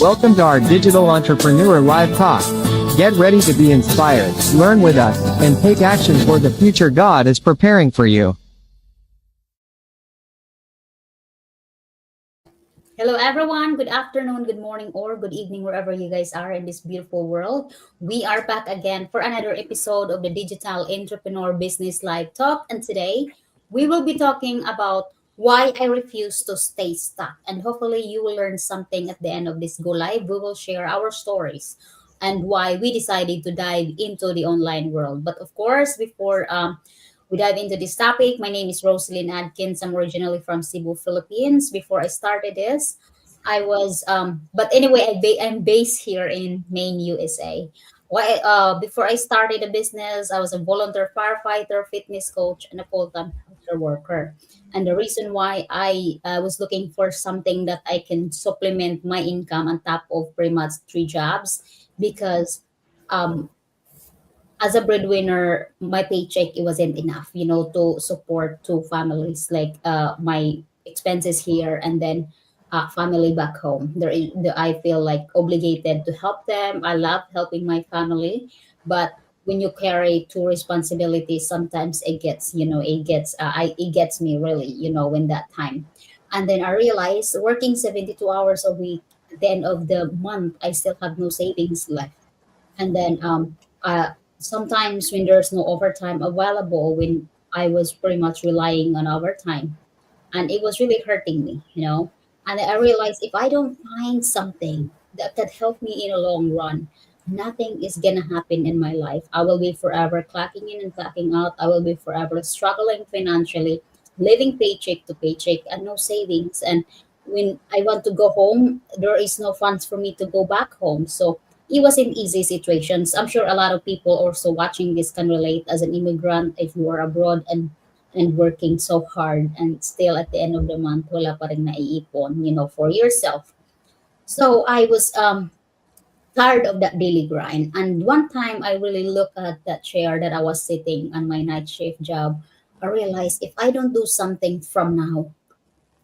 Welcome to our Digital Entrepreneur Live Talk. Get ready to be inspired, learn with us, and take action for the future God is preparing for you. Hello, everyone. Good afternoon, good morning, or good evening, wherever you guys are in this beautiful world. We are back again for another episode of the Digital Entrepreneur Business Live Talk. And today, we will be talking about why I refuse to stay stuck. And hopefully, you will learn something at the end of this go live. We will share our stories and why we decided to dive into the online world. But of course, before we dive into this topic. My name is Rosalyn Adkins. I'm originally from Cebu, Philippines. Before I started this, but anyway, I'm based here in Maine, USA. Before I started the business, I was a volunteer firefighter, fitness coach, and a full-time healthcare worker. And the reason why I was looking for something that I can supplement my income on top of pretty much three jobs, because um, as a breadwinner, my paycheck it wasn't enough, to support two families, like my expenses here and then family back home. I feel like obligated to help them. I love helping my family, but when you carry two responsibilities, sometimes it gets me really, when that time. And then I realized working 72 hours a week, at the end of the month, I still have no savings left. And then sometimes when there's no overtime available, when I was pretty much relying on overtime, and it was really hurting me, and I realized if I don't find something that could help me in a long run, nothing is gonna happen in my life. I will be forever clocking in and clocking out. I will be forever struggling financially, living paycheck to paycheck and no savings. And when I want to go home, there is no funds for me to go back home. So it was in easy situations. I'm sure a lot of people also watching this can relate as an immigrant if you are abroad and working so hard and still at the end of the month wala pa rin naiipon, for yourself. So I was tired of that daily grind. And one time I really looked at that chair that I was sitting on my night shift job. I realized if I don't do something from now,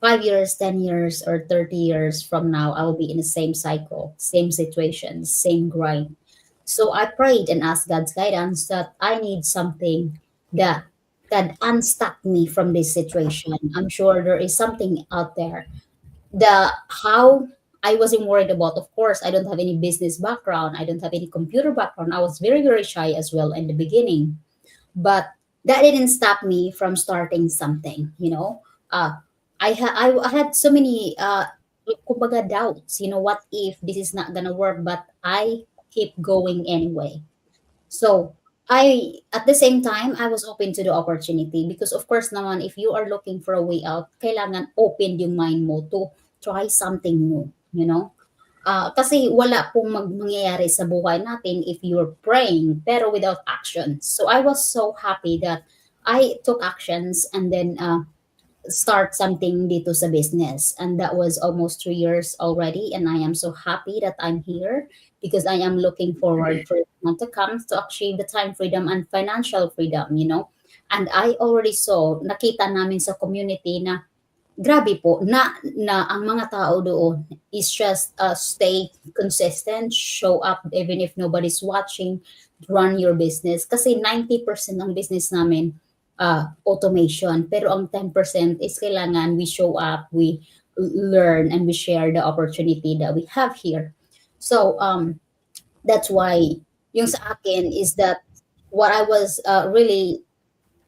5 years, 10 years, or 30 years from now, I will be in the same cycle, same situation, same grind. So I prayed and asked God's guidance that I need something that that unstuck me from this situation. I'm sure there is something out there. The how I wasn't worried about, of course, I don't have any business background. I don't have any computer background. I was very, very shy as well in the beginning. But that didn't stop me from starting something. I had so many kumbaga doubts, what if this is not gonna work, but I keep going anyway. So I at the same time I was open to the opportunity, because of course naman if you are looking for a way out, kailangan open yung mind mo to try something new. Kasi wala pong mangyayari sa buhay natin if you're praying pero without action. So I was so happy that I took actions and then start something dito sa business. And that was almost 3 years already. And I am so happy that I'm here because I am looking forward for the month to come to achieve the time freedom and financial freedom. And I already saw, nakita namin sa community na grabe po na ang mga tao doon is just stay consistent, show up even if nobody's watching, run your business. Kasi 90% ng business namin automation, pero ang 10% is kailangan we show up, we learn, and we share the opportunity that we have here. So that's why yung sa akin is that what I was really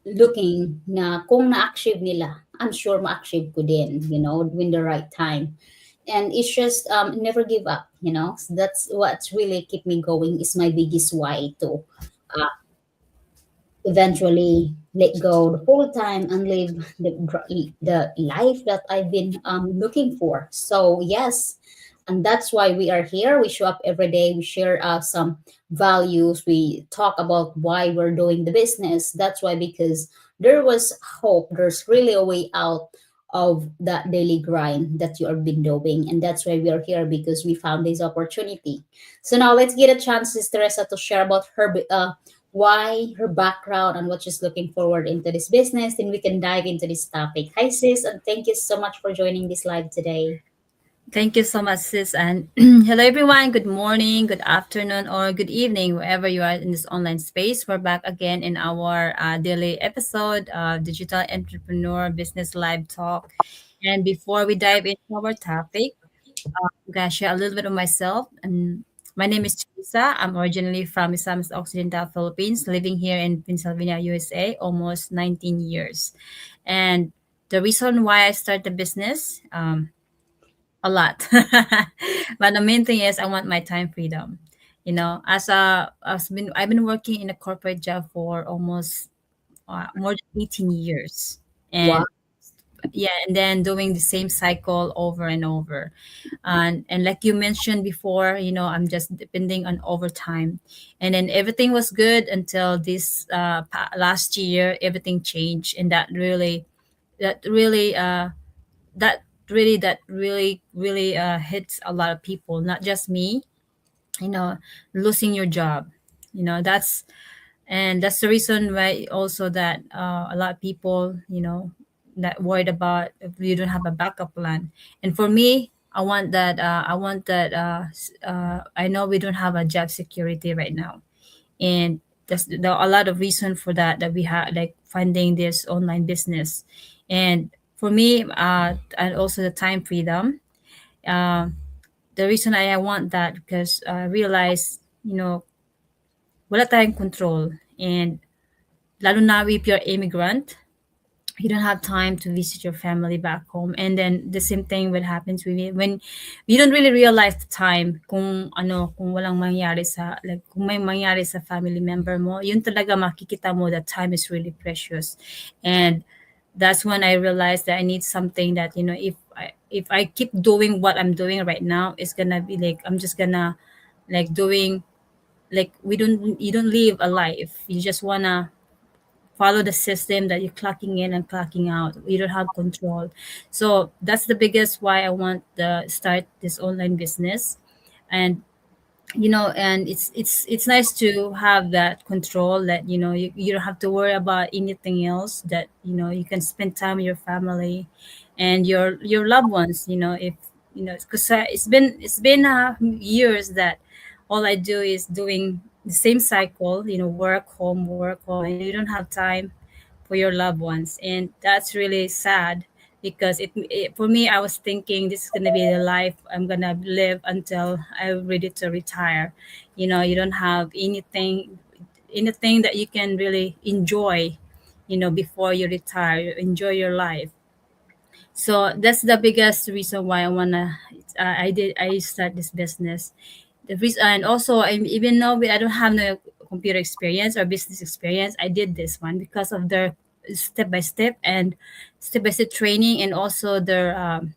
looking na kung na-achieve nila, I'm sure ma-achieve ko din, when the right time. And it's just never give up. So that's what's really keep me going is my biggest why to uh, eventually let go the full time and live the life that I've been looking for. So yes, and that's why we are here. We show up every day. We share some values. We talk about why we're doing the business. That's why, because there was hope. There's really a way out of that daily grind that you have been doing, and that's why we are here because we found this opportunity. So now let's get a chance, Sister Teresa, to share about why, her background, and what she's looking forward into this business. Then we can dive into this topic. Hi, sis, and thank you so much for joining this live today. Thank you so much, sis. And hello, everyone. Good morning, good afternoon, or good evening, wherever you are in this online space. We're back again in our daily episode of Digital Entrepreneur Business Live Talk. And before we dive into our topic, I'm going to share a little bit of myself. And my name is Teresa. I'm originally from Misamis Occidental, Philippines, living here in Pennsylvania, USA, almost 19 years. And the reason why I started the business, a lot. But the main thing is I want my time freedom. I've been working in a corporate job for almost more than 18 years. Wow. And yeah, and then doing the same cycle over and over. And like you mentioned before, I'm just depending on overtime. And then everything was good until this last year, everything changed. And that really really hits a lot of people, not just me. you know Losing your job, that's and that's the reason why also that a lot of people, that worried about if you don't have a backup plan. And for me, I know we don't have a job security right now. And there are a lot of reason for that we have, like funding this online business. And for me, and also the time freedom. uh, the reason I want that, because I realize, wala tayong control. And lalo na if you're immigrant, you don't have time to visit your family back home. And then the same thing what happens with it when you don't really realize the time, kung walang mangyari sa, like kung may mangyari sa family member mo, yun talaga makikita mo that time is really precious. And that's when I realized that I need something that, if I keep doing what I'm doing right now, it's gonna be like I'm just gonna like doing, like we don't you don't live a life, you just wanna follow the system that you're clocking in and clocking out. You don't have control. So that's the biggest why I want to start this online business. And and it's nice to have that control, that you don't have to worry about anything else, that you can spend time with your family and your loved ones. If because it's been years that all I do is doing the same cycle, work home, and you don't have time for your loved ones. And that's really sad, because for me, I was thinking this is going to be the life I'm going to live until I'm ready to retire. You don't have anything that you can really enjoy, before you retire. You enjoy your life. So that's the biggest reason why I start this business. The reason, and also, even though I don't have no computer experience or business experience, I did this one because of their step by step training, and also the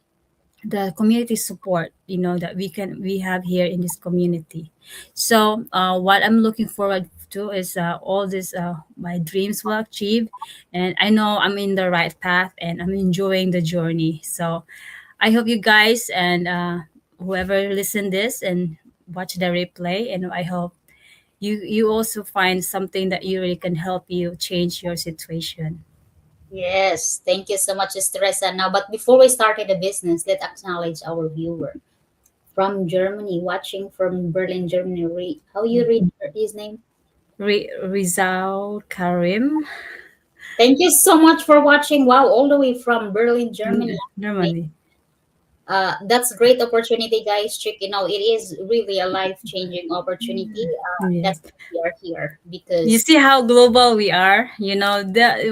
community support, that we have here in this community. So what I'm looking forward to is all this my dreams will achieve, and I know I'm in the right path and I'm enjoying the journey. So I hope you guys and whoever listen this and watch the replay, and I hope you also find something that you really can help you change your situation. Yes, thank you so much, Teresa. Now, but before we started the business, let's acknowledge our viewer from Germany, watching from Berlin, Germany. How you read his name? Rizal Karim, Thank you so much for watching. Wow, all the way from Berlin, Germany. Normally. That's great opportunity, guys. Check it out. It is really a life changing opportunity. Yeah. That's why we are here You because see how global we are,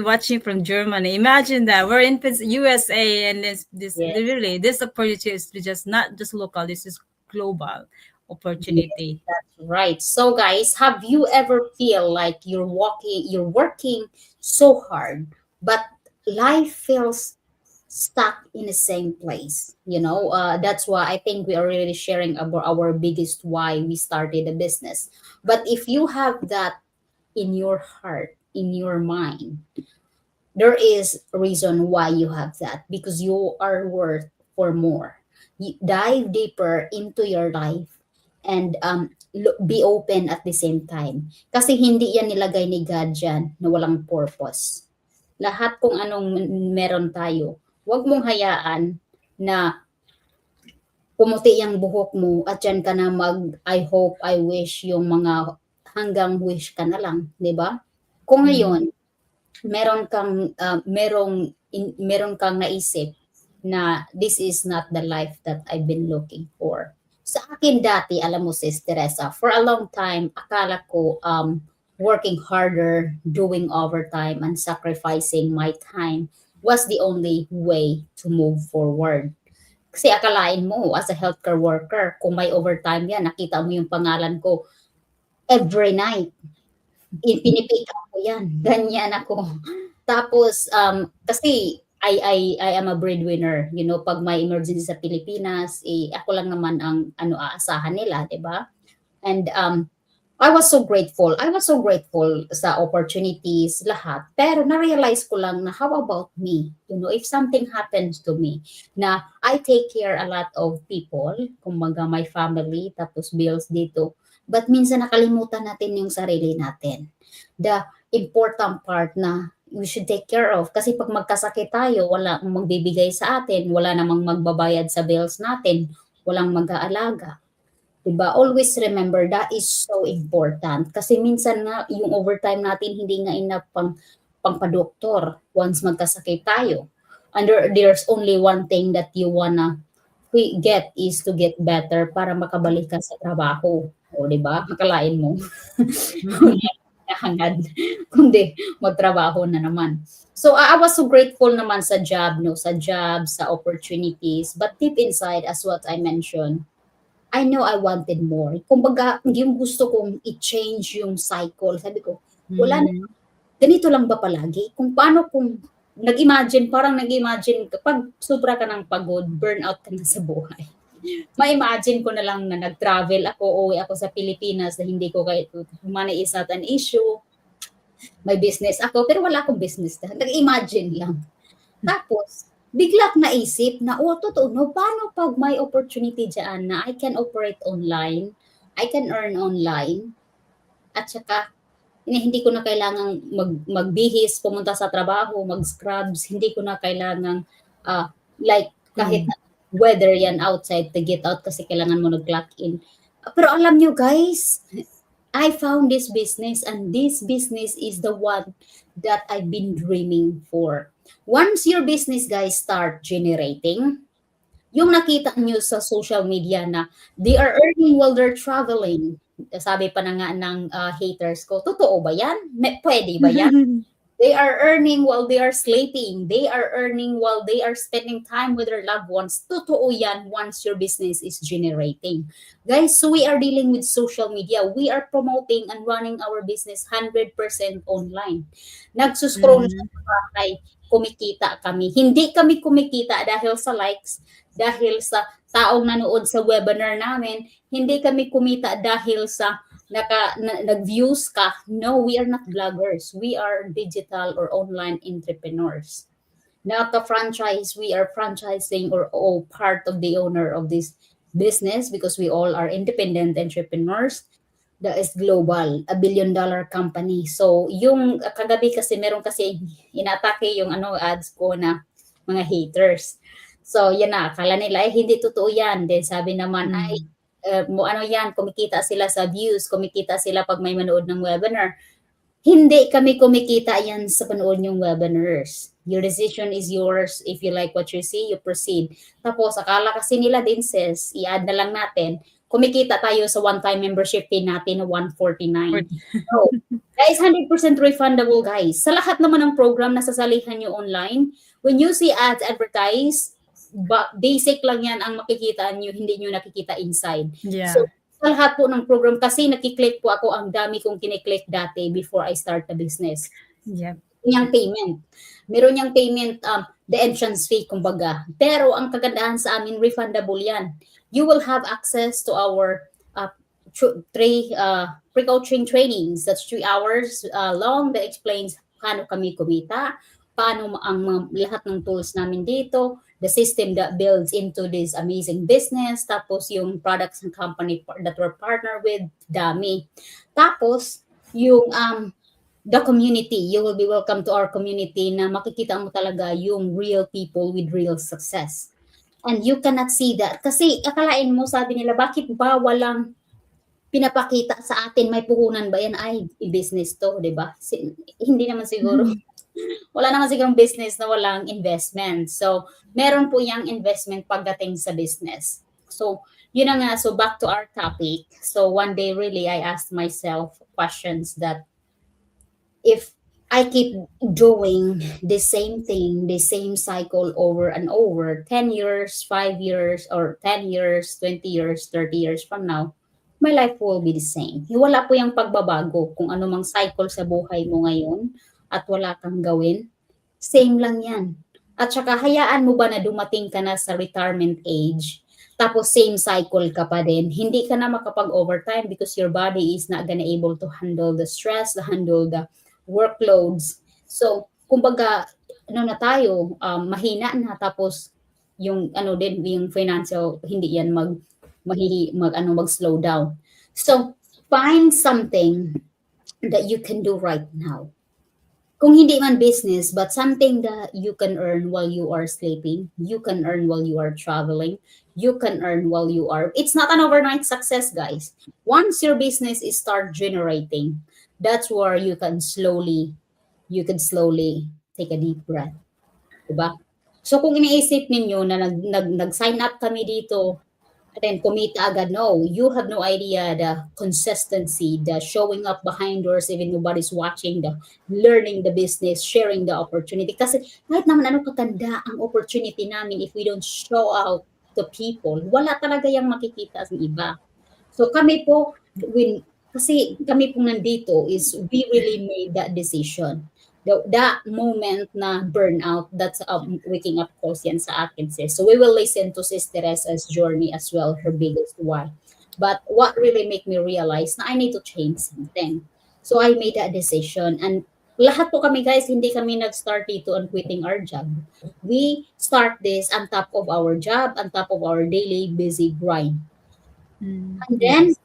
watching from Germany. Imagine that we're in USA, and this yeah, literally this opportunity is just not just local. This is global yes, opportunity. that's right. So, guys, have you ever feel like you're working so hard, but life feels stuck in the same place? That's why I think we are really sharing about our biggest why we started a business. But if you have that in your heart, in your mind, there is a reason why you have that because you are worth for more. You dive deeper into your life and be open at the same time. Kasi hindi yan nilagay ni God dyan na walang purpose. Lahat kung anong meron tayo, huwag mong hayaan na pumuti yung buhok mo at yan ka na I hope, I wish yung mga hanggang wish ka na lang, di ba? Kung ngayon, meron kang naisip na this is not the life that I've been looking for. Sa akin dati, alam mo sis Teresa, for a long time, akala ko working harder, doing overtime, and sacrificing my time was the only way to move forward. Kasi akalain mo, as a healthcare worker, kung may overtime yan, nakita mo yung pangalan ko every night. Pinipick up ko yan. Ganyan ako. Tapos, kasi I am a breadwinner. You know, pag may emergency sa Pilipinas, ako lang naman ang aasahan nila, di ba? And I was so grateful. I was so grateful sa opportunities, lahat. Pero na-realize ko lang na how about me? You know, if something happens to me, na I take care a lot of people, kumbaga my family, tapos bills dito. But minsan nakalimutan natin yung sarili natin. The important part na we should take care of. Kasi pag magkasakit tayo, wala magbibigay sa atin, wala namang magbabayad sa bills natin, walang mag-aalaga. Diba? Always remember that is so important. Kasi minsan nga, yung overtime natin hindi nga enough pangpadoktor once magkasakit tayo. And there's only one thing that you wanna get is to get better para makabalik ka sa trabaho. O, diba? Makalain mo. Hangad. Kundi magtrabaho na naman. So I was so grateful naman sa job, no, sa opportunities. But deep inside, as what I mentioned, I know I wanted more. Kumbaga, yung gusto kong i-change yung cycle. Sabi ko, wala na, ganito lang ba palagi? Kung paano kung parang nag-imagine kapag sobra ka ng pagod, burnout ka na sa buhay. Ma-imagine ko na lang na nag-travel ako, uwi ako sa Pilipinas na hindi ko kahit money is not an issue. May business ako, pero wala akong business. Nag-imagine lang. Tapos, bigla naisip na, totoo, no, paano pag may opportunity dyan na I can operate online, I can earn online, at saka, hindi ko na kailangang magbihis, pumunta sa trabaho, mag-scrubs, hindi ko na kailangang, kahit weather yan outside to get out kasi kailangan mo nag-clock in. Pero alam nyo guys, I found this business and this business is the one that I've been dreaming for. Once your business guys start generating, yung nakita nyo sa social media na they are earning while they're traveling. Sabi pa na nga ng haters ko, totoo ba yan? Pwede ba yan? They are earning while they are sleeping. They are earning while they are spending time with their loved ones. Totoo yan once your business is generating. Guys, so we are dealing with social media. We are promoting and running our business 100% online. Nagsuscroll sa bahay, kumikita kami. Hindi kami kumikita dahil sa likes, dahil sa taong nanood sa webinar namin. Hindi kami kumita dahil sa nag-views ka. No, we are not bloggers. We are digital or online entrepreneurs. Not a franchise. We are franchising or part of the owner of this business because we all are independent entrepreneurs. That is global, $1 billion company. So, yung kagabi kasi meron kasi inatake yung ads ko na mga haters. So, yan na. Akala nila, hindi totoo yan. Then sabi naman, yan, kumikita sila sa views, kumikita sila pag may manood ng webinar. Hindi kami kumikita yan sa panood yung webinars. Your decision is yours. If you like what you see, you proceed. Tapos, akala kasi nila din sis, i-add na lang natin, kumikita tayo sa one-time membership fee natin na $149. So, that is 100% refundable, guys. Sa lahat naman ng program na sasalihan nyo online, when you see ads advertised, basic lang yan ang makikita nyo, hindi nyo nakikita inside. Yeah. So, sa lahat po ng program, kasi nakiklik po ako, ang dami kong kiniklik dati before I start the business. Yeah. Yung payment. Meron yung payment, the entrance fee, kumbaga. Pero ang kagandahan sa amin, refundable yan. You will have access to our pre-coaching trainings. That's 3 hours long that explains paano kami kumita, paano ang lahat ng tools namin dito, the system that builds into this amazing business, tapos yung products and company that we're partner with, dami. Tapos, yung the community, you will be welcome to our community na makikita mo talaga yung real people with real success. And you cannot see that. Kasi akalain mo, sabi nila, bakit ba walang pinapakita sa atin, may puhunan ba yan? Ay, business to, di ba? Hindi naman siguro, wala naman sigurong business na walang investment. So, meron po yung investment pagdating sa business. So, yun na nga. So, back to our topic. So, one day really, I asked myself questions that if I keep doing the same thing, the same cycle over and over, 10 years, 5 years, or 10 years, 20 years, 30 years from now, my life will be the same. Wala po yung pagbabago kung ano mang cycle sa buhay mo ngayon at wala kang gawin. Same lang yan. At saka hayaan mo ba na dumating ka na sa retirement age, tapos same cycle ka pa din, hindi ka na makapag-overtime because your body is not gonna able to handle the stress, to handle the workloads. So, kumbaga, ano na tayo, mahina na, tapos yung ano din, yung financial, hindi yan mag-slow down. So, find something that you can do right now. Kung hindi man business, but something that you can earn while you are sleeping, you can earn while you are traveling, you can earn while you are. It's not an overnight success, guys. Once your business is start generating, that's where you can slowly take a deep breath. Diba? So kung iniisip ninyo na nag-sign up kami dito, and then kumita agad, no, you have no idea the consistency, the showing up behind doors, even nobody's watching, the learning the business, sharing the opportunity. Kasi kahit naman ano katanda ang opportunity namin, if we don't show out to people, wala talaga yung makikita sa iba. So kami po, kasi kami po nandito is we really made that decision. That moment na burnout, that's waking up calls yan sa akin, sis. So we will listen to Sis Teresa's journey as well, her biggest why. But what really made me realize na I need to change something. So I made that decision. And lahat po kami, guys, hindi kami nag-start dito on quitting our job. We start this on top of our job, on top of our daily busy grind. And then,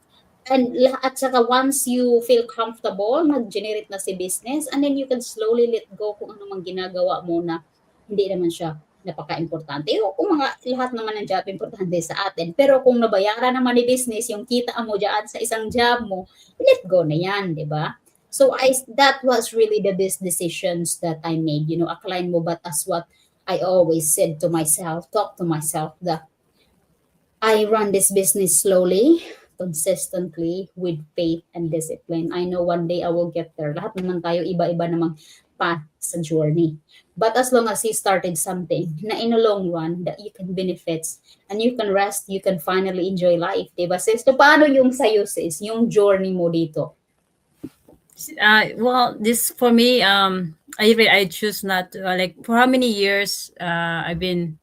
at saka once you feel comfortable, mag-generate na si business, and then you can slowly let go kung ano mang ginagawa mo na hindi naman siya napaka-importante. O kung lahat naman ng job importante sa atin. Pero kung nabayaran naman ni business, yung kita mo dyan sa isang job mo, let go na yan, di ba? So that was really the best decisions that I made. You know, akalain mo ba as what I always said to myself, talk to myself, that I run this business slowly, consistently, with faith and discipline. I know one day I will get there. Lahat naman tayo, iba-iba namang path sa journey. But as long as you started something na in a long run that you can benefits and you can rest, you can finally enjoy life. Diba, sis? So, paano yung sa'yo, sis? Yung journey mo dito? Well, this for me, I choose not to, like, for how many years I've been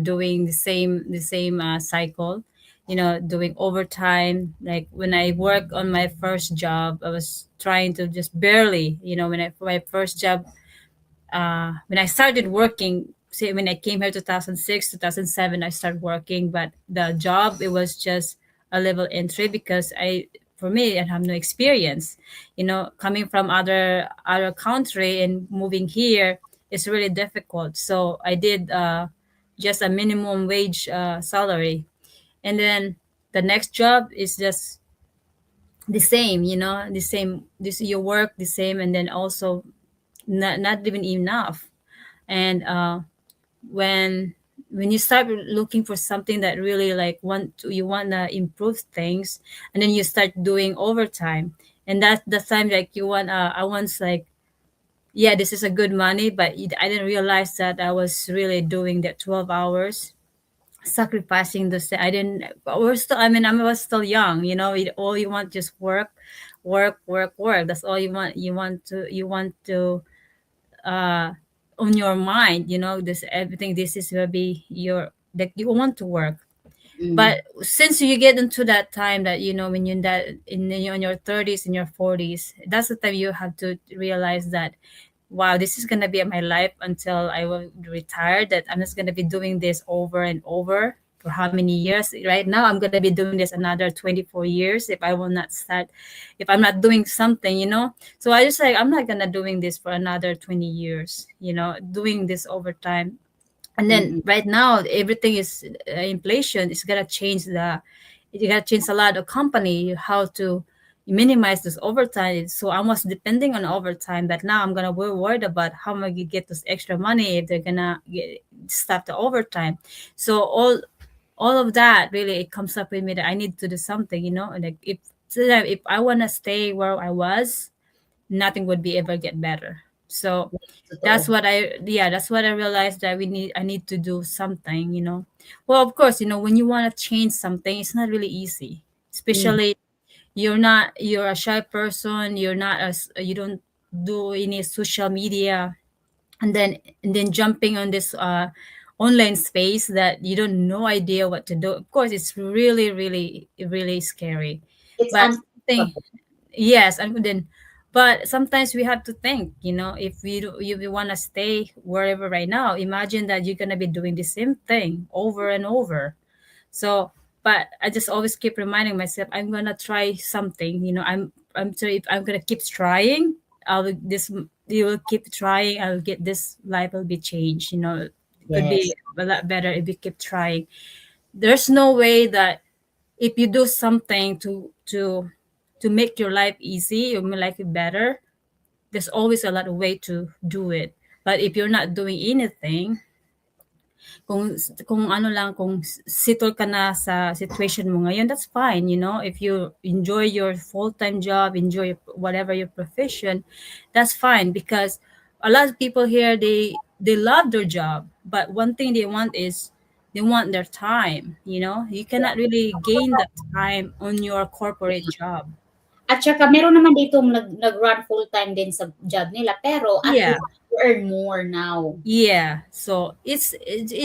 doing the same cycle, you know, doing overtime. Like when I work on my first job, I was trying to just barely, you know, for my first job, when I started working, say when I came here 2006, 2007, I started working, but the job, it was just a level entry because for me, I have no experience, you know, coming from other country and moving here is really difficult. So I did just a minimum wage salary, and then the next job is just the same, you know, the same. This you work the same, and then also not even enough. And when you start looking for something that really like you want to improve things, and then you start doing overtime, and that's the time like you want I once like, yeah, this is a good money, but I didn't realize that I was really doing that 12 hours, sacrificing I didn't, we're still, I mean, I was still young, you know, all you want just work, work, work, work. That's all you want. You want to on your mind, you know, this everything, this is will be your, that you want to work. But since you get into that time that, you know, when you're in your 30s, in your 40s, that's the time you have to realize that, wow, this is gonna be my life until I will retire. That I'm just gonna be doing this over and over for how many years? Right now, I'm gonna be doing this another 24 years if I will not start, if I'm not doing something, you know. So I just like, I'm not gonna doing this for another 20 years, you know, doing this overtime. And then Mm-mm. right now everything is inflation is gonna change the you gotta change a lot of company how to minimize this overtime. So I was depending on overtime, but now I'm gonna be worried about how am I gonna get this extra money if they're gonna stop the overtime. So all of that really it comes up with me that I need to do something, like if I wanna stay where I was, nothing would be ever get better. So Totoo. that's what I realized that I need to do something. Well, of course, when you want to change something, it's not really easy, Mm. especially you're a shy person, you don't do any social media, and then jumping on this online space that you don't no idea what to do. Of course, it's really really really scary, It's but thing. uncomfortable. Yes, and then, but sometimes we have to think, if you want to stay wherever right now, imagine that you're gonna be doing the same thing over and over. So, but I just always keep reminding myself, I'm gonna try something. I'm sorry, if I'm gonna keep trying, you will keep trying. I'll get this life will be changed. It could be Yes. a lot better if you keep trying. There's no way that if you do something to make your life easy or make life better, there's always a lot of way to do it. But if you're not doing anything, kung ano lang, kung settle ka na sa situation mo ngayon, that's fine. If you enjoy your full-time job, enjoy whatever your profession, that's fine, because a lot of people here, they love their job, but one thing they want is they want their time. You cannot really gain that time on your corporate job. At saka meron naman ditong nag-run full-time din sa job nila, pero at Yeah. least you earn more now. Yeah, so it's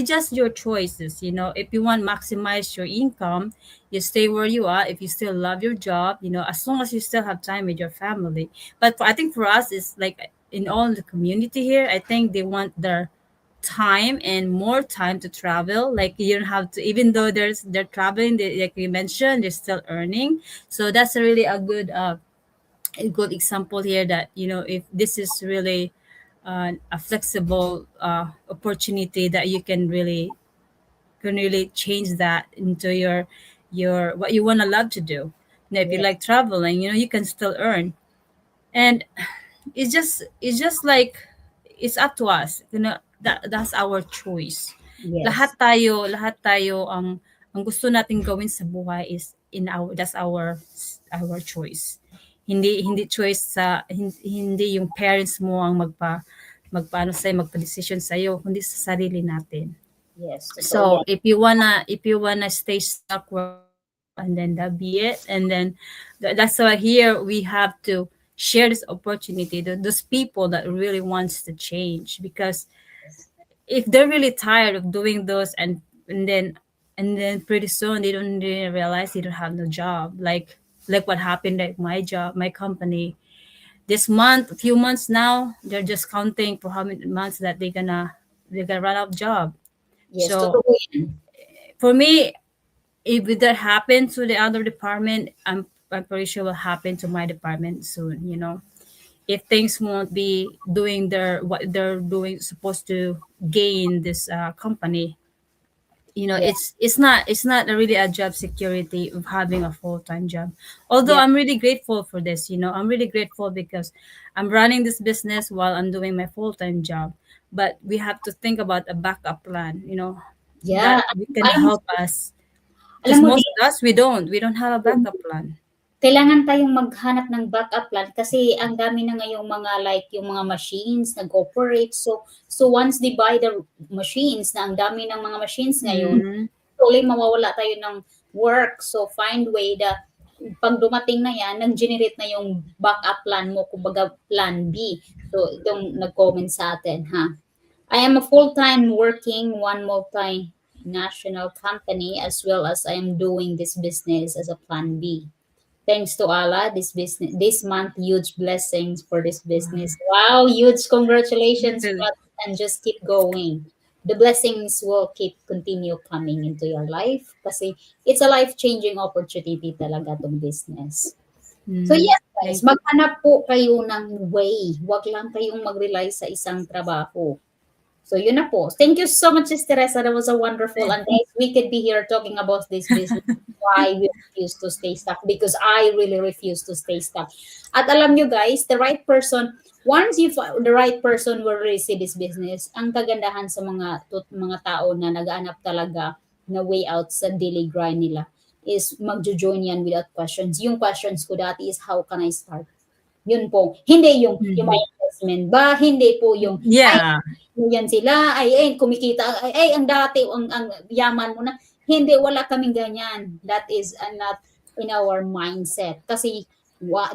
just your choices. If you want maximize your income, you stay where you are. If you still love your job, as long as you still have time with your family. But I think for us, it's like in all the community here, I think they want their time and more time to travel. Like you don't have to, even though they're traveling, like you mentioned, they're still earning. So that's really a good example here that if this is really a flexible opportunity that you can really change that into your what you want to love to do. Now, if you Yeah. like traveling, you can still earn, and it's just like it's up to us. That's our choice. Yes. Lahat tayo ang gusto nating gawin sa buhay is that's our choice. Hindi choice hindi yung parents mo ang magpaano sa magpa-decision sa iyo, kundi sa sarili natin. Yes, totoo So yan. if you wanna stay stuck where you are, and then that be it. And then that's why here we have to share this opportunity to those people that really wants to change, because if they're really tired of doing those, and then pretty soon they don't really realize they don't have no job, like what happened at my job, my company. This month, a few months now, they're just counting for how many months that they're gonna run out of job. Yes, So totoo yan. for me, if that happens to the other department, I'm pretty sure will happen to my department soon. If things won't be doing what they're doing supposed to gain this company, Yeah. it's not really a job security of having a full-time job. Although Yeah. I'm really grateful for this. I'm really grateful because I'm running this business while I'm doing my full-time job. But we have to think about a backup plan, Yeah. that we can Alam, help us, alam because mo most din, of us we don't have a backup plan. kailangan tayong maghanap ng backup plan kasi ang dami na ngayong mga like yung mga machines nag-operate. So once they buy the machines, na ang dami ng mga machines ngayon, Mm. tuloy mawawala tayo ng work. So find way na pag dumating na yan, nag-generate na yung backup plan mo, kumbaga plan B. So itong nag-comment sa atin, ha? I am a full-time working one multinational company as well as I am doing this business as a plan B. Thanks to Allah, this month, huge blessings for this business. Wow, huge congratulations, Well, brother, and just keep going. The blessings will keep continue coming into your life kasi it's a life-changing opportunity talaga tong business. So mm, yes, guys, thank maghanap po kayo ng way. Huwag lang kayong mag-rely sa isang trabaho. So yun na po. Thank you so much, Sis Teresa. That was a wonderful. And guys, we could be here talking about this business. Why we refuse to stay stuck. Because I really refuse to stay stuck. At alam nyo guys, the right person, once the right person will really see this business, ang kagandahan sa mga tao na nag-aanap talaga na way out sa daily grind nila is magjo-join yan without questions. Yung questions ko dati is how can I start? Yun po. Hindi yung may investment ba? Hindi po yung Yeah. yan sila, kumikita, ang dati, ang yaman mo na. Hindi, wala kaming ganyan. That is not in our mindset. Kasi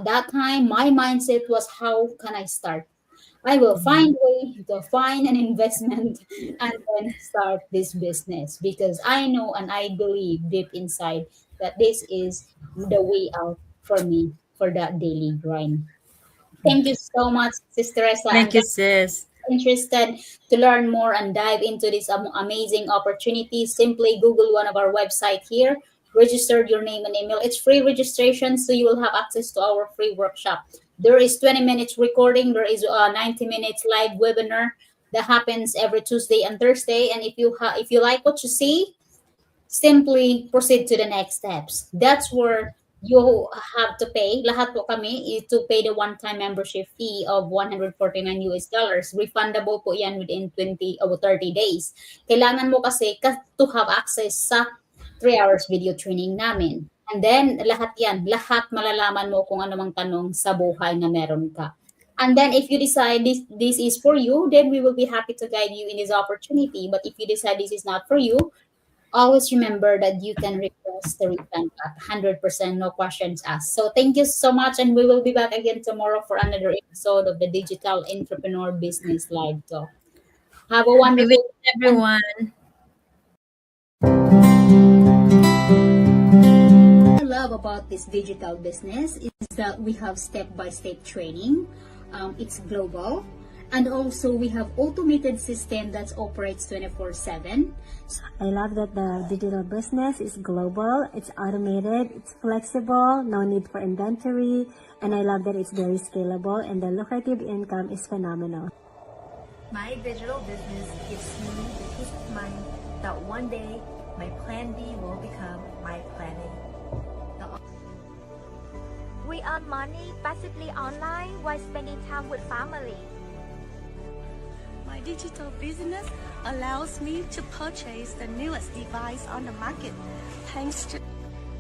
that time, my mindset was, how can I start? I will find a way to find an investment and then start this business because I know and I believe deep inside that this is the way out for me for that daily grind. Thank you so much, Sister Teresa. Thank you, sis. Interested to learn more and dive into this amazing opportunity, simply Google one of our website here, register your name and email. It's free registration, so you will have access to our free workshop. There is 20 minutes recording. There is a 90 minutes live webinar that happens every Tuesday and Thursday. And if you like what you see, simply proceed to the next steps. That's where you have to pay. Lahat po kami to pay the one-time membership fee of $149 US. Refundable po yan within 20 or 30 days. Kailangan mo kasi to have access sa 3 hours video training namin. And then, lahat malalaman mo kung ano mang tanong sa buhay na meron ka. And then, if you decide this is for you, then we will be happy to guide you in this opportunity. But if you decide this is not for you, always remember that you can request the refund at 100%, no questions asked. So thank you so much, and we will be back again tomorrow for another episode of the Digital Entrepreneur Business Live Talk. Have a wonderful day, everyone. What I love about this digital business is that we have step-by-step training. It's global. And also, we have automated system that operates 24/7. I love that the digital business is global, it's automated, it's flexible, no need for inventory, and I love that it's very scalable and the lucrative income is phenomenal. My digital business gives me the peace of mind that one day my plan B will become my plan A. We earn money passively online while spending time with family. My digital business allows me to purchase the newest device on the market, thanks to...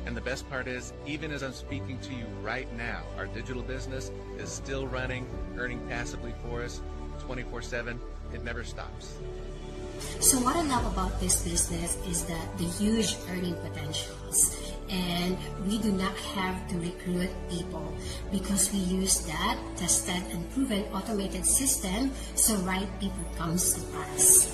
And the best part is, even as I'm speaking to you right now, our digital business is still running, earning passively for us 24/7. It never stops. So what I love about this business is that the huge earning potentials, and we do not have to recruit people because we use that tested and proven automated system, so right people comes to us.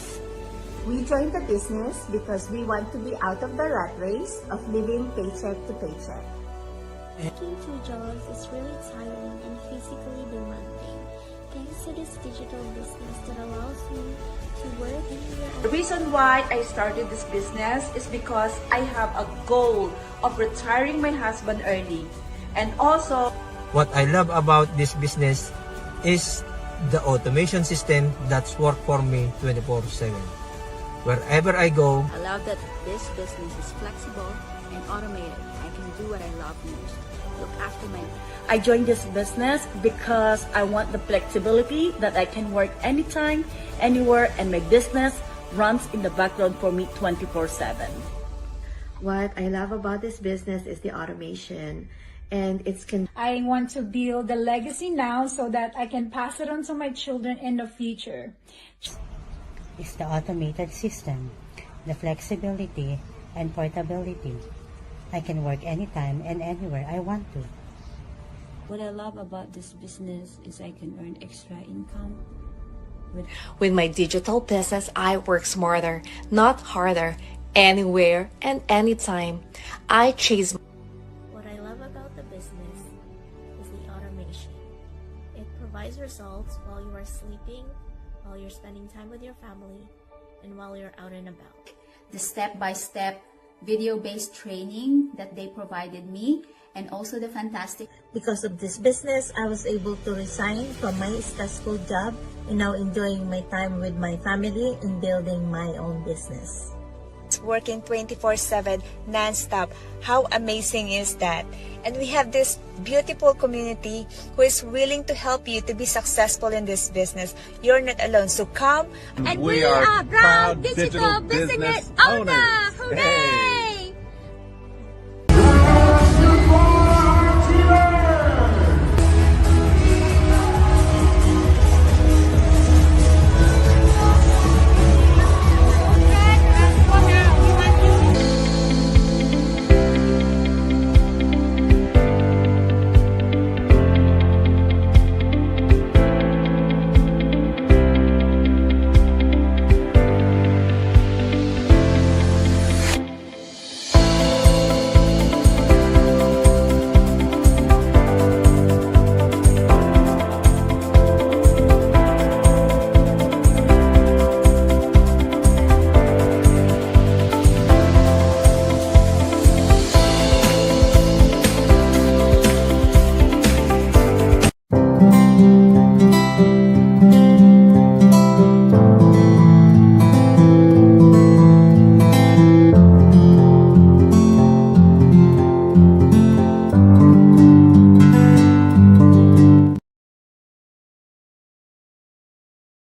We joined the business because we want to be out of the rat race of living paycheck to paycheck. Working 2 jobs is really tiring and physically demanding. Thanks to this digital business that allows me to work anywhere. The reason why I started this business is because I have a goal of retiring my husband early. And also, what I love about this business is the automation system that's work for me 24/7. Wherever I go, I love that this business is flexible and automated. I can do what I love most. Look after my... I joined this business because I want the flexibility that I can work anytime, anywhere, and my business runs in the background for me 24/7. What I love about this business is the automation, and I want to build a legacy now so that I can pass it on to my children in the future. It's the automated system, the flexibility and portability. I can work anytime and anywhere I want to. What I love about this business is I can earn extra income. With my digital business, I work smarter, not harder, anywhere and anytime. I chase. What I love about the business is the automation. It provides results while you are sleeping, while you're spending time with your family, and while you're out and about. The step-by-step video-based training that they provided me, and also the fantastic. Because of this business, I was able to resign from my stressful job and now enjoying my time with my family and building my own business. Working 24/7 non-stop. How amazing is that? And we have this beautiful community who is willing to help you to be successful in this business. You're not alone. So come. And we are proud digital business owners. Hooray!